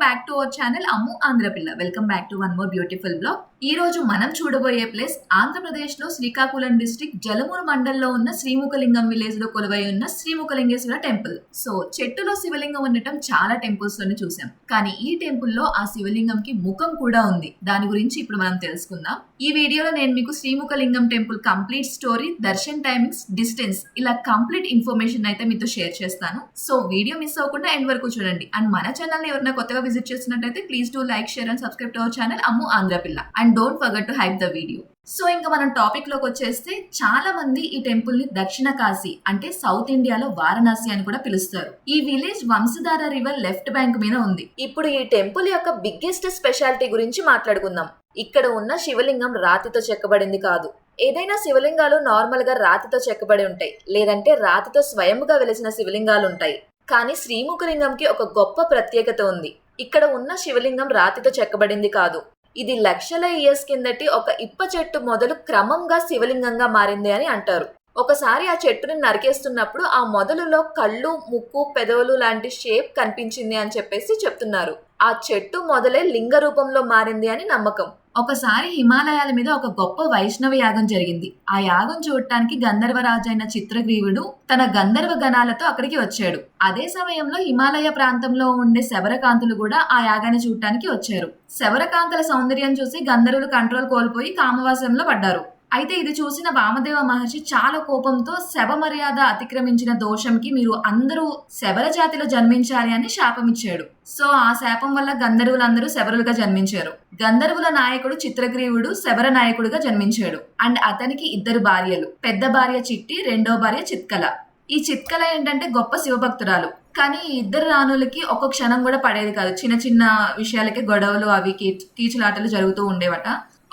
Back to our channel Ammu Andhrapilla. Welcome back to one more beautiful blog. ఈ రోజు మనం చూడబోయే ప్లేస్ ఆంధ్రప్రదేశ్ లో శ్రీకాకుళం డిస్ట్రిక్ట్ జలమూరు మండలంలో ఉన్న శ్రీముఖలింగం విలేజ్ లో కొలువై ఉన్న శ్రీముఖలింగేశ్వర టెంపుల్. సో చెట్టులో శివలింగం ఉండటం చాలా టెంపుల్స్ లోనే చూసాం, కానీ ఈ టెంపుల్ లో ఆ శివలింగం కి ముఖం కూడా ఉంది. దాని గురించి ఇప్పుడు మనం తెలుసుకుందాం. ఈ వీడియోలో నేను మీకు Srimukhalingam temple complete story, darshan timings, distance ఇలా కంప్లీట్ ఇన్ఫర్మేషన్ అయితే మీతో షేర్ చేస్తాను. సో వీడియో మిస్ అవ్వకుండా ఎండ్ వరకు చూడండి. అండ్ మన ఛానల్ ని ఎవరైనా కొత్తగా విజిట్ చేస్తున్నట్టయితే please do like, share and subscribe to our channel Ammu Andhrapilla. And don't forget to hype the video. So ఇంకా మనం టాపిక్ లోకి వచ్చేస్తే, చాలా మంది ఈ టెంపుల్ ని దక్షిణ కాశీ అంటే సౌత్ ఇండియాలో వారణాసి అని కూడా పిలుస్తారు. ఈ village Vamsadhara river left bank మీద ఉంది. ఇప్పుడు ఈ టెంపుల్ యొక్క బిగ్గెస్ట్ స్పెషాలిటీ గురించి మాట్లాడుకుందాం. ఇక్కడ ఉన్న శివలింగం రాతితో చెక్కబడింది కాదు. ఏదైనా శివలింగాలు నార్మల్ గా రాతితో చెక్కబడి ఉంటాయి, లేదంటే రాతితో స్వయంగా వెలిసిన శివలింగాలు ఉంటాయి. కానీ శ్రీముఖలింగంకి ఒక గొప్ప ప్రత్యేకత ఉంది. ఇక్కడ ఉన్న శివలింగం రాతితో చెక్కబడింది కాదు. ఇది లక్షల ఇయర్స్ కిందటి ఒక ఇప్ప చెట్టు మొదలు క్రమంగా శివలింగంగా మారింది అని అంటారు. ఒకసారి ఆ చెట్టుని నరికేస్తున్నప్పుడు ఆ మొదలులో కళ్ళు, ముక్కు, పెదవులు లాంటి షేప్ కనిపించింది అని చెప్పేసి చెప్తున్నారు. ఆ చెట్టు మొదలే లింగ రూపంలో మారింది అని నమ్మకం. ఒకసారి హిమాలయాల మీద ఒక గొప్ప వైష్ణవ యాగం జరిగింది. ఆ యాగం చూడటానికి గంధర్వరాజు అయిన చిత్రగ్రీవుడు తన గంధర్వ గణాలతో అక్కడికి వచ్చాడు. అదే సమయంలో హిమాలయ ప్రాంతంలో ఉండే శబరకాంతులు కూడా ఆ యాగాన్ని చూడటానికి వచ్చారు. శబరకాంతుల సౌందర్యం చూసి గంధర్వులు కంట్రోల్ కోల్పోయి కామవాసంలో పడ్డారు. అయితే ఇది చూసిన వామదేవ మహర్షి చాలా కోపంతో శబ మర్యాద అతిక్రమించిన దోషంకి మీరు అందరూ శబర జాతిలో జన్మించాలి అని శాపమిచ్చాడు. సో ఆ శాపం వల్ల గంధర్వులందరూ శబరులుగా జన్మించారు. గంధర్వుల నాయకుడు చిత్రగ్రీవుడు శబర నాయకుడిగా జన్మించాడు. అండ్ అతనికి 2 భార్యలు. పెద్ద భార్య చిట్టి, రెండో భార్య చిత్కల. ఈ చిత్కల ఏంటంటే గొప్ప శివభక్తురాలు. కానీ ఈ 2 రాణులకి ఒక్క క్షణం కూడా పడేది కాదు. చిన్న చిన్న విషయాలకి గొడవలు, అవి కీచులాటలు జరుగుతూ ఉండేవట.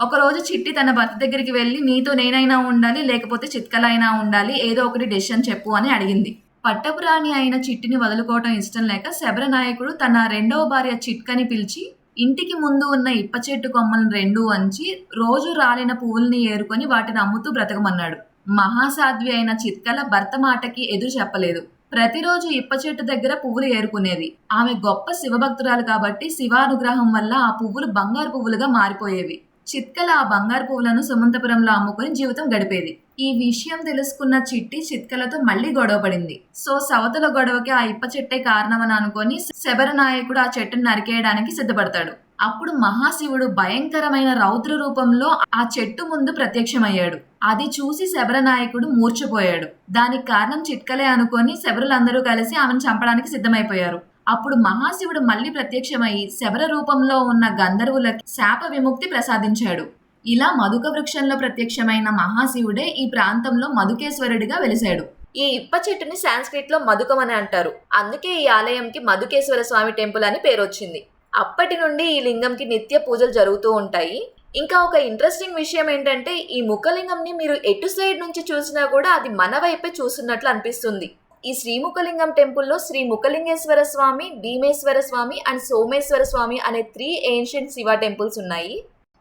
ఒకరోజు చిట్టి తన భర్త దగ్గరికి వెళ్లి, నీతో నేనైనా ఉండాలి, లేకపోతే చిత్కల అయినా ఉండాలి, ఏదో ఒకటి డెసిషన్ చెప్పు అని అడిగింది. పట్టపురాణి అయిన చిట్టిని వదులుకోవటం ఇష్టం లేక శబర నాయకుడు తన రెండవ భార్య చిట్కని పిలిచి ఇంటికి ముందు ఉన్న ఇప్ప చెట్టు కొమ్మలను 2 వంచి రోజు రాలిన పువ్వుల్ని ఏరుకొని వాటిని అమ్ముతూ బ్రతకమన్నాడు. మహాసాధ్వి అయిన చిత్కల భర్త మాటకి ఎదురు చెప్పలేదు. ప్రతిరోజు ఇప్ప చెట్టు దగ్గర పువ్వులు ఏరుకునేది. ఆమె గొప్ప శివభక్తురాలు కాబట్టి శివానుగ్రహం వల్ల ఆ పువ్వులు బంగారు పువ్వులుగా మారిపోయేవి. చిత్కల ఆ బంగారు పువ్వులను సుమంతపురంలో అమ్ముకుని జీవితం గడిపేది. ఈ విషయం తెలుసుకున్న చిట్టి చిత్కలతో మళ్లీ గొడవ పడింది. సో సవతల గొడవకి ఆ ఇప్ప చెట్టే కారణమని అనుకొని శబర నాయకుడు ఆ చెట్టును నరికేయడానికి సిద్ధపడతాడు. అప్పుడు మహాశివుడు భయంకరమైన రౌద్ర రూపంలో ఆ చెట్టు ముందు ప్రత్యక్షమయ్యాడు. అది చూసి శబర నాయకుడు మూర్ఛపోయాడు. దానికి కారణం చిట్కలే అనుకొని శబరులందరూ కలిసి ఆమెను చంపడానికి సిద్ధమైపోయారు. అప్పుడు మహాశివుడు మళ్లీ ప్రత్యక్షమై శబర రూపంలో ఉన్న గంధర్వులకి శాప విముక్తి ప్రసాదించాడు. ఇలా మధుక వృక్షంలో ప్రత్యక్షమైన మహాశివుడే ఈ ప్రాంతంలో మధుకేశ్వరుడిగా వెలిశాడు. ఈ ఇప్ప చెట్టుని సాంస్క్రిట్ లో మధుకం అని అంటారు. అందుకే ఈ ఆలయంకి మధుకేశ్వర స్వామి టెంపుల్ అని పేరు వచ్చింది. అప్పటి నుండి ఈ లింగంకి నిత్య పూజలు జరుగుతూ ఉంటాయి. ఇంకా ఒక ఇంట్రెస్టింగ్ విషయం ఏంటంటే, ఈ ముఖలింగంని మీరు ఎటు సైడ్ నుంచి చూసినా కూడా అది మన వైపే చూస్తున్నట్లు అనిపిస్తుంది. ఈ శ్రీముఖలింగం టెంపుల్లో శ్రీ ముఖలింగేశ్వర స్వామి, భీమేశ్వర స్వామి అండ్ సోమేశ్వర స్వామి అనే 3 ఏన్షియంట్ శివ టెంపుల్స్ ఉన్నాయి.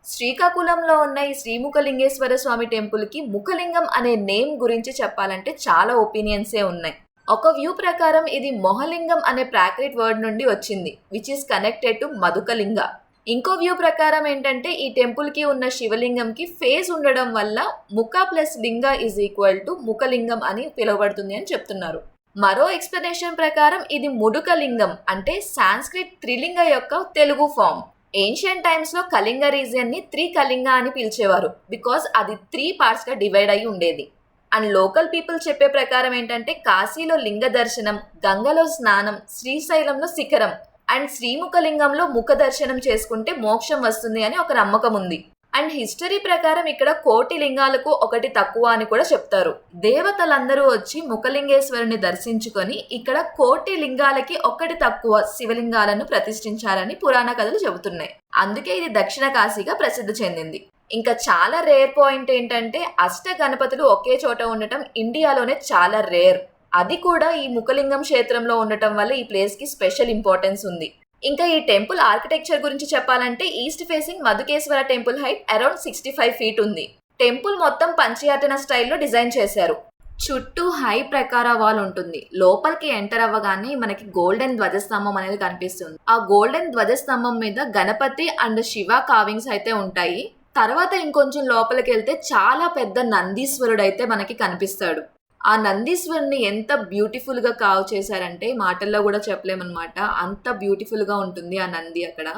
శ్రీకాకుళంలో ఉన్న ఈ శ్రీముఖలింగేశ్వర స్వామి టెంపుల్ కి ముఖలింగం అనే నేమ్ గురించి చెప్పాలంటే చాలా ఒపీనియన్సే ఉన్నాయి. ఒక వ్యూ ప్రకారం ఇది మొహలింగం అనే ప్రాక్రిట్ వర్డ్ నుండి వచ్చింది, విచ్ ఈస్ కనెక్టెడ్ టు మధుకలింగ. ఇంకో వ్యూ ప్రకారం ఏంటంటే, ఈ టెంపుల్ కి ఉన్న శివలింగంకి ఫేస్ ఉండడం వల్ల ముఖ ప్లస్ లింగ ఈజ్ ఈక్వల్ టు ముఖలింగం అని పిలువబడుతుంది అని చెప్తున్నారు. మరో ఎక్స్ప్లెనేషన్ ప్రకారం ఇది ముడుకలింగం అంటే సాంస్క్రిట్ త్రిలింగ యొక్క తెలుగు ఫామ్. ఏన్షియంట్ టైమ్స్ లో కళింగ రీజియన్ ని త్రికళింగ అని పిలిచేవారు, బికాజ్ అది 3 పార్ట్స్ గా డివైడ్ అయి ఉండేది. అండ్ లోకల్ పీపుల్ చెప్పే ప్రకారం ఏంటంటే, కాశీలో లింగ దర్శనం, గంగలో స్నానం, శ్రీశైలంలో శిఖరం అండ్ శ్రీముఖలింగంలో ముఖ దర్శనం చేసుకుంటే మోక్షం వస్తుంది అని ఒక నమ్మకం ఉంది. అండ్ హిస్టరీ ప్రకారం ఇక్కడ 1,000,000 లింగాలకు 1 తక్కువ అని కూడా చెప్తారు. దేవతలందరూ వచ్చి ముఖలింగేశ్వరుని దర్శించుకొని ఇక్కడ 1,000,000 లింగాలకి 1 తక్కువ శివలింగాలను ప్రతిష్ఠించారని పురాణ కథలు చెబుతున్నాయి. అందుకే ఇది దక్షిణ కాశీగా ప్రసిద్ధి చెందింది. ఇంకా చాలా రేర్ పాయింట్ ఏంటంటే, అష్ట గణపతులు ఒకే చోట ఉండటం ఇండియాలోనే చాలా రేర్. అది కూడా ఈ ముఖలింగం క్షేత్రంలో ఉండటం వల్ల ఈ ప్లేస్ కి స్పెషల్ ఇంపార్టెన్స్ ఉంది. ఇంకా ఈ టెంపుల్ ఆర్కిటెక్చర్ గురించి చెప్పాలంటే, east facing Madhukeshwara temple height around 65 feet ఉంది. టెంపుల్ మొత్తం పంచయాతన స్టైల్లో డిజైన్ చేశారు. చుట్టూ హై ప్రకార వాల్ ఉంటుంది. లోపలికి ఎంటర్ అవ్వగానే మనకి గోల్డెన్ ధ్వజస్తంభం అనేది కనిపిస్తుంది. ఆ గోల్డెన్ ధ్వజస్తంభం మీద గణపతి అండ్ శివ కావింగ్స్ అయితే ఉంటాయి. తర్వాత ఇంకొంచెం లోపలికి వెళ్తే చాలా పెద్ద నందీశ్వరుడు అయితే మనకి కనిపిస్తాడు. ఆ నందీశ్వరుని ఎంత బ్యూటిఫుల్ గా కావ్ చేశారంటే మాటల్లో కూడా చెప్పలేమన్నమాట. అంత బ్యూటిఫుల్ గా ఉంటుంది ఆ నంది అక్కడ.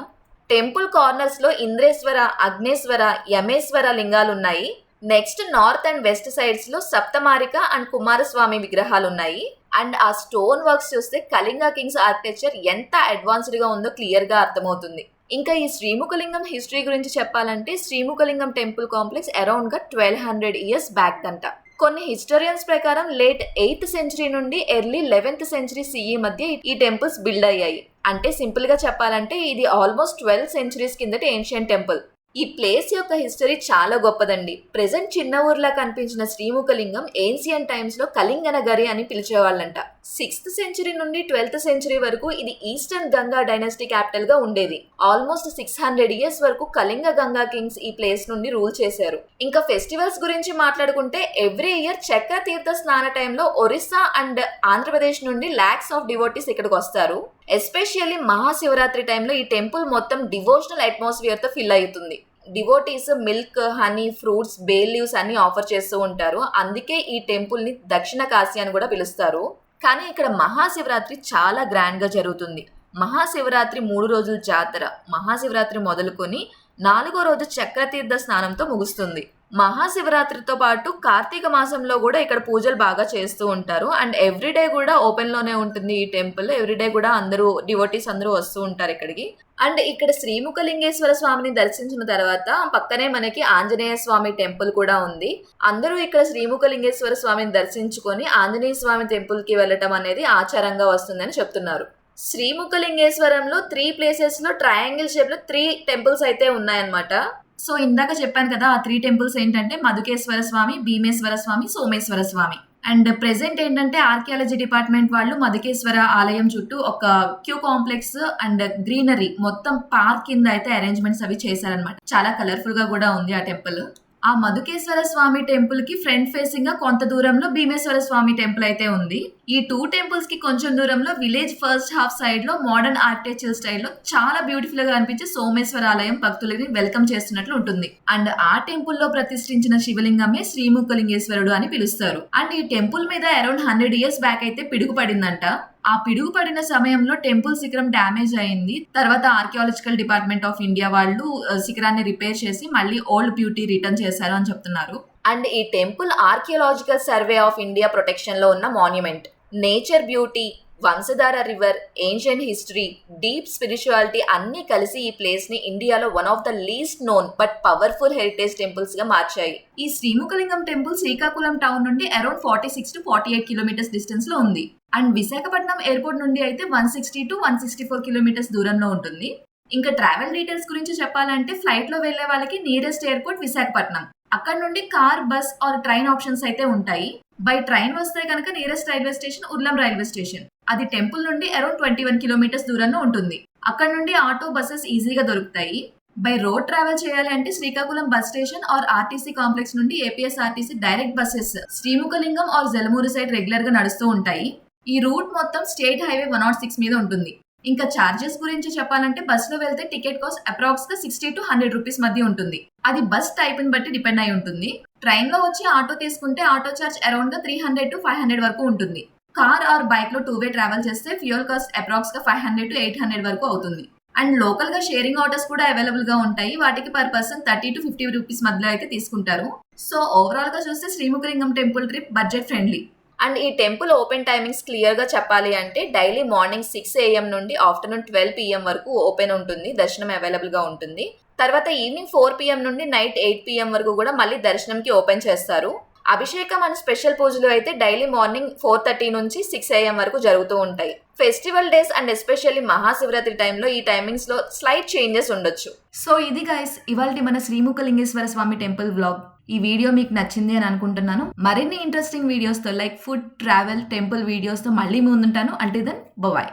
టెంపుల్ కార్నర్స్ లో ఇంద్రేశ్వర, అగ్నేశ్వర, యమేశ్వర లింగాలు ఉన్నాయి. Next north and west sides లో సప్తమారిక అండ్ కుమారస్వామి విగ్రహాలు ఉన్నాయి. అండ్ ఆ స్టోన్ వర్క్స్ చూస్తే కళింగ కింగ్స్ ఆర్కిటెక్చర్ ఎంత అడ్వాన్స్డ్ గా ఉందో క్లియర్ గా అర్థమవుతుంది. ఇంకా ఈ శ్రీముఖలింగం హిస్టరీ గురించి చెప్పాలంటే శ్రీముఖలింగం టెంపుల్ కాంప్లెక్స్ అరౌండ్ గా 1200 years బ్యాక్ దంట. కొన్ని హిస్టోరియన్స్ ప్రకారం లేట్ 8th century నుండి ఎర్లీ 11th century CE మధ్య ఈ టెంపుల్స్ బిల్డ్ అయ్యాయి. అంటే సింపుల్ గా చెప్పాలంటే ఇది ఆల్మోస్ట్ 12 centuries కిందటి ఏన్షియంట్ టెంపుల్. ఈ ప్లేస్ యొక్క హిస్టరీ చాలా గొప్పదండి. ప్రెజెంట్ చిన్న ఊర్లా కనిపించిన శ్రీముఖలింగం ఏన్షియంట్ టైమ్స్ లో కళింగనగరి అని పిలిచేవాళ్ళంట. 6th century నుండి 12th century వరకు ఇది ఈస్టర్న్ గంగా డైనాసిటీ క్యాపిటల్ గా ఉండేది. ఆల్మోస్ట్ 600 years వరకు కళింగ గంగా కింగ్స్ ఈ ప్లేస్ నుండి రూల్ చేశారు. ఇంకా ఫెస్టివల్స్ గురించి మాట్లాడుకుంటే ఎవ్రీ ఇయర్ చక్ర తీర్థ స్నాన టైంలో ఒరిస్సా అండ్ ఆంధ్రప్రదేశ్ నుండి లాక్స్ ఆఫ్ డివోటీస్ ఇక్కడికి వస్తారు. ఎస్పెషల్లీ మహాశివరాత్రి టైంలో ఈ టెంపుల్ మొత్తం డివోషనల్ అట్మాస్ఫియర్ తో ఫిల్ అవుతుంది. Devotees milk, honey, fruits, bale leaves అన్ని ఆఫర్ చేస్తూ ఉంటారు. అందుకే ఈ టెంపుల్ ని దక్షిణ కాశీ అని కూడా పిలుస్తారు. కానీ ఇక్కడ మహాశివరాత్రి చాలా గ్రాండ్ గా జరుగుతుంది. మహాశివరాత్రి 3 రోజుల జాతర. మహాశివరాత్రి మొదలుకొని 4వ రోజు చక్రతీర్థ స్నానంతో ముగుస్తుంది. మహాశివరాత్రితో పాటు కార్తీక మాసంలో కూడా ఇక్కడ పూజలు బాగా చేస్తూ ఉంటారు. అండ్ ఎవ్రీడే కూడా ఓపెన్ లోనే ఉంటుంది ఈ టెంపుల్. ఎవ్రీడే కూడా అందరూ డివోటీస్ అందరూ వస్తూ ఉంటారు ఇక్కడికి. అండ్ ఇక్కడ శ్రీముఖలింగేశ్వర స్వామిని దర్శించిన తర్వాత పక్కనే మనకి ఆంజనేయ స్వామి టెంపుల్ కూడా ఉంది. అందరూ ఇక్కడ శ్రీముఖలింగేశ్వర స్వామిని దర్శించుకొని ఆంజనేయ స్వామి టెంపుల్ కి వెళ్ళటం అనేది ఆచారంగా వస్తుందని చెప్తున్నారు. శ్రీముఖలింగేశ్వరంలో 3 places లో ట్రయాంగిల్ షేప్ లో 3 temples అయితే ఉన్నాయన్నమాట. సో ఇందాక చెప్పాను కదా, ఆ 3 temples ఏంటంటే మధుకేశ్వర స్వామి, భీమేశ్వర స్వామి, సోమేశ్వర స్వామి. అండ్ ప్రెసెంట్ ఏంటంటే ఆర్కియాలజీ డిపార్ట్మెంట్ వాళ్ళు మధుకేశ్వర ఆలయం చుట్టూ ఒక క్యూ కాంప్లెక్స్ అండ్ గ్రీనరీ మొత్తం పార్క్ కింద అయితే అరేంజ్మెంట్స్ అవి చేశారనమాట. చాలా కలర్ఫుల్ గా కూడా ఉంది ఆ టెంపుల్. ఆ మధుకేశ్వర స్వామి టెంపుల్ కి ఫ్రంట్ ఫేసింగ్ గా కొంత దూరంలో భీమేశ్వర స్వామి టెంపుల్ అయితే ఉంది. ఈ 2 temples కి కొంచెం దూరంలో విలేజ్ ఫస్ట్ హాఫ్ సైడ్ లో మోడర్న్ ఆర్కిటెక్చర్ స్టైల్లో చాలా బ్యూటిఫుల్ గా అనిపించే సోమేశ్వర ఆలయం భక్తులకి వెల్కమ్ చేస్తున్నట్లు ఉంటుంది. అండ్ ఆ టెంపుల్ లో ప్రతిష్ఠించిన శివలింగమే శ్రీముఖలింగేశ్వరుడు అని పిలుస్తారు. అండ్ ఈ టెంపుల్ మీద అరౌండ్ 100 years బ్యాక్ అయితే పిడుగు పడిందంట. ఆ పిడుగు పడిన సమయంలో టెంపుల్ శిఖరం డ్యామేజ్ అయింది. తర్వాత ఆర్కియాలజికల్ డిపార్ట్మెంట్ ఆఫ్ ఇండియా వాళ్ళు శిఖరాన్ని రిపేర్ చేసి మళ్ళీ ఓల్డ్ బ్యూటీ రిటర్న్ చేశారు అని చెప్తున్నారు. అండ్ ఈ temple archaeological survey of India protection లో ఉన్న monument. Nature beauty, Vamsadhara river, ancient history, deep spirituality అన్ని కలిసి ఈ ప్లేస్ ని ఇండియాలో one of the least known but powerful heritage temples గా మార్చాయి. ఈ శ్రీముఖలింగం టెంపుల్ శ్రీకాకుళం టౌన్ నుండి అరౌండ్ 46 to 48 kilometers డిస్టెన్స్ లో ఉంది. అండ్ విశాఖపట్నం ఎయిర్పోర్ట్ నుండి అయితే 160 to 164 kilometers దూరంలో ఉంటుంది. ఇంకా ట్రావెల్ డీటెయిల్స్ గురించి చెప్పాలంటే ఫ్లైట్ లో వెళ్లే వాళ్ళకి నియరెస్ట్ ఎయిర్పోర్ట్ విశాఖపట్నం. అక్కడ నుండి car, bus or train options అయితే ఉంటాయి. బై ట్రైన్ వస్తే కనుక nearest railway station Urlam railway station. అది టెంపుల్ నుండి అరౌండ్ 21 kilometers దూరంలో ఉంటుంది. అక్కడ నుండి ఆటో, బస్సెస్ ఈజీగా దొరుకుతాయి. బై రోడ్ ట్రావెల్ చేయాలి అంటే Srikakulam bus station or RTC complex నుండి APSRTC direct buses Srimukhalingam or Jalumuru side regular గా నడుస్తూ ఉంటాయి. ఈ రూట్ మొత్తం స్టేట్ హైవే 106 మీద ఉంటుంది. ఇంకా చార్జెస్ గురించి చెప్పాలంటే బస్ లో వెళ్తే టికెట్ కాస్ట్ అప్రాక్స్ గా 60 to 100 rupees మధ్య ఉంటుంది. అది బస్ టైప్ ని బట్టి డిపెండ్ అయి ఉంటుంది. ట్రైన్ లో వచ్చి ఆటో తీసుకుంటే ఆటో చార్జ్ అరౌండ్ గా 300 to 500 వరకు ఉంటుంది. కార్ ఆర్ బైక్ లో 2-way ట్రావెల్ చేస్తే ఫ్యూయల్ కాస్ట్ అప్రాక్స్ గా 500 to 800 వరకు అవుతుంది. అండ్ లోకల్ గా షేరింగ్ ఆటోస్ కూడా అవైలబుల్ గా ఉంటాయి. వాటికి పర్ పర్సన్ 30 to 50 rupees మధ్యలో అయితే తీసుకుంటారు. సో ఓవరాల్ గా చూస్తే Srimukhalingam temple trip budget friendly. And ఈ టెంపుల్ ఓపెన్ టైమింగ్స్ క్లియర్ గా చెప్పాలి అంటే డైలీ మార్నింగ్ 6 AM నుండి ఆఫ్టర్నూన్ 12 PM వరకు ఓపెన్ ఉంటుంది. దర్శనం అవైలబుల్ గా ఉంటుంది. తర్వాత ఈవినింగ్ 4 PM నుండి నైట్ 8 PM వరకు కూడా మళ్ళీ దర్శనంకి ఓపెన్ చేస్తారు. అభిషేకం అండ్ స్పెషల్ పూజలు అయితే డైలీ మార్నింగ్ 4:30 నుంచి 6 AM వరకు జరుగుతూ ఉంటాయి. Festival days and especially Mahashivratri టైంలో ఈ టైమింగ్స్ లో స్లైట్ చేంజెస్ ఉండొచ్చు. సో ఇది గైస్ ఇవాల్టి మన శ్రీముఖలింగేశ్వర స్వామి టెంపుల్ వ్లాగ్. ఈ వీడియో మీకు నచ్చింది అని అనుకుంటున్నాను. మరిన్ని ఇంట్రెస్టింగ్ వీడియోస్తో లైక్ ఫుడ్, ట్రావెల్, టెంపుల్ వీడియోస్తో మళ్ళీ ముందుంటాను. Until then bye.